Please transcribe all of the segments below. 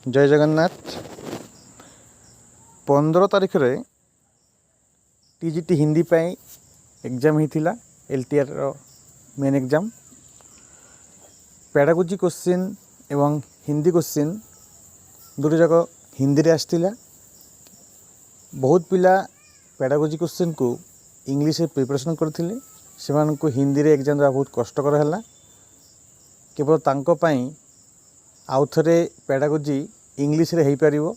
जय जगन्नाथ। 15 तारीख रे टीजीटी हिंदी पाई एग्जाम होता LTR main exam. Pedagogy question एवं हिंदी क्वेश्चन दुटी जाक हिंदी रे आसथिला। बहुत पिला पेडागोजी क्वेश्चन को इंग्लिश रे प्रिपरेशन करथिले, सेमान को हिंदी रे एग्जाम देवा बहुत कष्टकर हैला। केवल तांको पई आउ थरे पेडागोजी इंग्लिश रे हेई परिवो।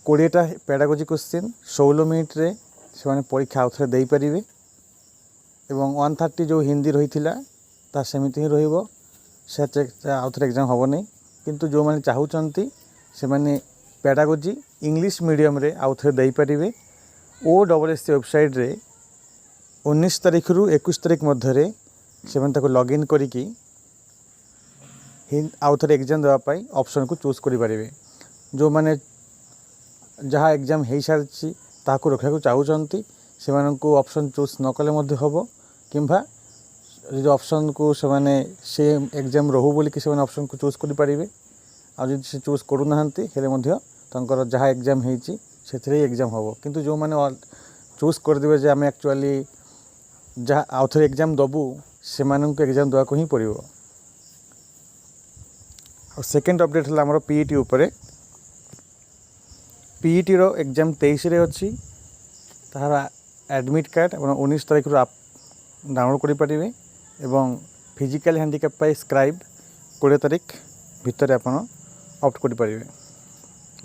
20टा पेडागोजी क्वेश्चन 16 मिनिट रे सेमाने परीक्षा आउ थरे देई परिवे एवं 130 जो हिंदी रहिथिला ता सेमिति ही रहिबो। से आउ थरे एग्जाम हबो नै, किंतु जो माने चाहुचंती से माने पेडागोजी इंग्लिश मीडियम रे आउ थरे देई परिवे। OSSC वेबसाइट रे 19 तारीख रु 21 तारीख मध्य रे सेमान ताको लॉगिन करिकी आउ थरे एग्जाम देवा पाई ऑप्शन को चूज करि परिवे। जो माने जहाँ एग्जाम हो सारी ताकू रखा चाहूँगी से ऑप्शन चूज न कले हबो, किंबा जो ऑप्शन को से एग्जाम रहू बोली कि ऑप्शन को चूज करि परिवे। आ जदि से चूज करूना तंकर जहाँ एग्जाम होती से एग्जाम हम, किंतु जो मैंने चूज करदे जे आम एक्चुअली जहाँ आउ थे एग्जाम दबू से एग्जाम देवाक ही पड़ो। सेकेंड अपडेट है आमर पीईटी उपरे। पीईटी रो एग्जाम 23 रे अच्छी, तार एडमिट कार्ड आप 19 तारीख रो आप डाउनलोड करि परिवे एवं फिजिकल हैंडिकैप पाई स्क्राइब 20 तारीख भितर आप ऑप्ट करि परिवे।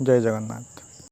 जय जगन्नाथ।